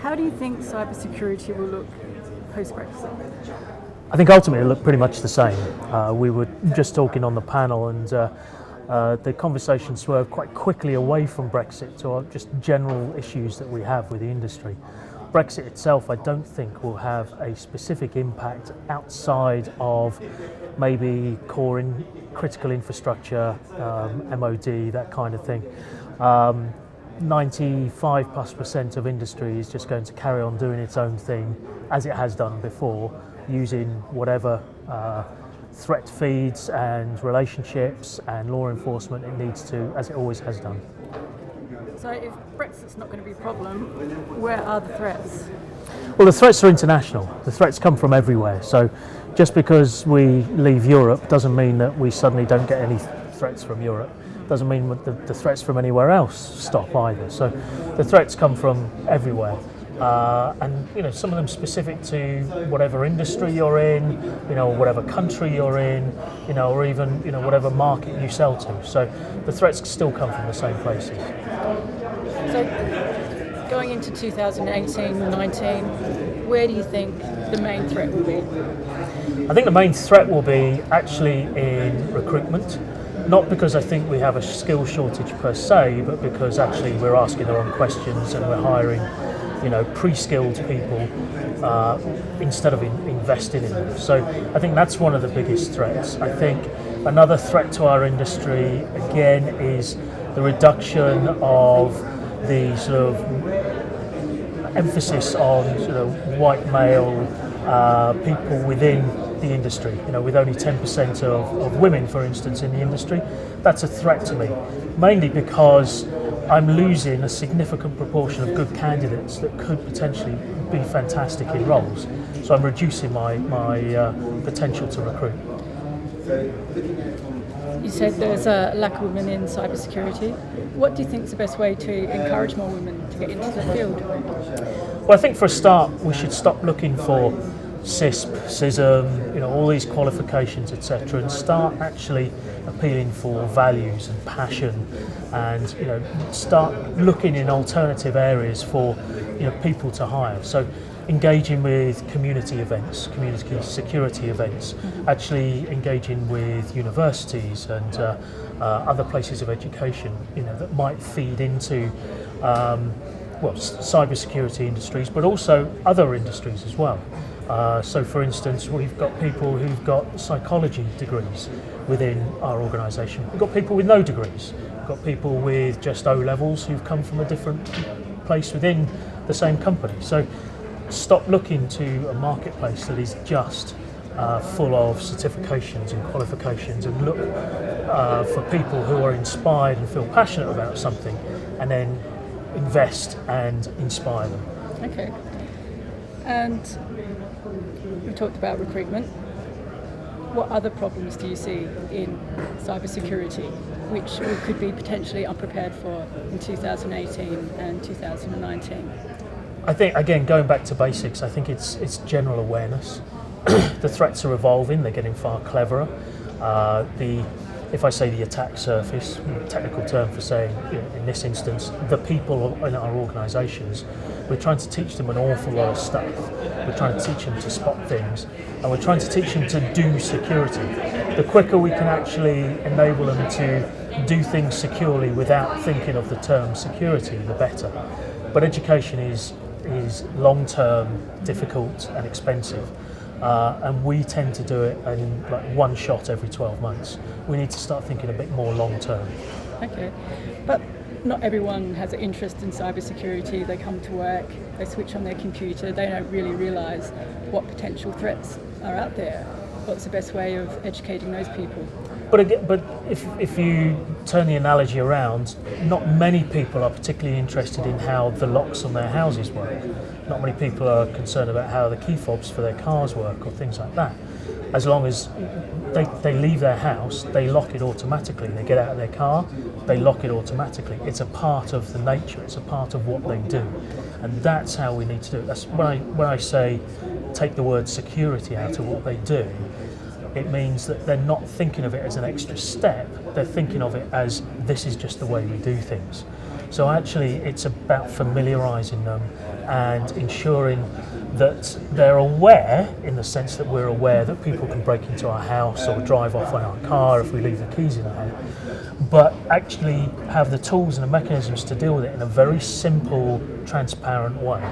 How do you think cybersecurity will look post-Brexit? I think ultimately it'll look pretty much the same. We were just talking on the panel, and the conversation swerved quite quickly away from Brexit to just general issues that we have with the industry. Brexit itself, I don't think, will have a specific impact outside of maybe core critical infrastructure, MOD, that kind of thing. 95+% of industry is just going to carry on doing its own thing as it has done before, using whatever threat feeds and relationships and law enforcement it needs to, as it always has done. So if Brexit's not going to be a problem, where are the threats? Well, the threats are international. The threats come from everywhere. So just because we leave Europe doesn't mean that we suddenly don't get any threats from Europe. Doesn't mean that the threats from anywhere else stop either. So the threats come from everywhere. And some of them specific to whatever industry you're in, whatever country you're in, or even whatever market you sell to. So the threats still come from the same places. So going into 2018-19, where do you think the main threat will be? I think the main threat will be actually in recruitment. Not because I think we have a skill shortage per se, but because actually we're asking the wrong questions and we're hiring pre-skilled people instead of investing in them. So I think that's one of the biggest threats. I think another threat to our industry, again, is the reduction of the sort of emphasis on white male people within the industry. With only 10% of women, for instance, in the industry, that's a threat to me, mainly because I'm losing a significant proportion of good candidates that could potentially be fantastic in roles. So I'm reducing my potential to recruit. You said there's a lack of women in cybersecurity. What do you think is the best way to encourage more women to get into the field? Well, I think for a start, we should stop looking for CISP, CISM, all these qualifications, etc., and start actually appealing for values and passion, and start looking in alternative areas for people to hire. So engaging with community events, community security events, actually engaging with universities and other places of education, that might feed into cybersecurity industries, but also other industries as well. So for instance, we've got people who've got psychology degrees within our organisation. We've got people with no degrees. We've got people with just O levels who've come from a different place within the same company. So stop looking to a marketplace that is just full of certifications and qualifications, and look for people who are inspired and feel passionate about something, and then invest and inspire them. Okay. And we talked about recruitment. What other problems do you see in cybersecurity which we could be potentially unprepared for in 2018 and 2019? I think, again, going back to basics, I think it's general awareness. The threats are evolving, they're getting far cleverer. If I say the attack surface, technical term for saying, in this instance, the people in our organisations, we're trying to teach them an awful lot of stuff. We're trying to teach them to spot things, and we're trying to teach them to do security. The quicker we can actually enable them to do things securely without thinking of the term security, the better. But education is long-term, difficult and expensive. And we tend to do it in like one shot every 12 months. We need to start thinking a bit more long-term. Okay, but not everyone has an interest in cybersecurity. They come to work, they switch on their computer, they don't really realise what potential threats are out there. What's the best way of educating those people? But if you turn the analogy around, not many people are particularly interested in how the locks on their houses work. Not many people are concerned about how the key fobs for their cars work or things like that. As long as they leave their house, they lock it automatically. They get out of their car, they lock it automatically. It's a part of the nature, it's a part of what they do. And that's how we need to do it. That's when I say take the word security out of what they do, it means that they're not thinking of it as an extra step, they're thinking of it as this is just the way we do things. So actually it's about familiarising them and ensuring that they're aware, in the sense that we're aware that people can break into our house or drive off in our car if we leave the keys in there, but actually have the tools and the mechanisms to deal with it in a very simple, transparent way.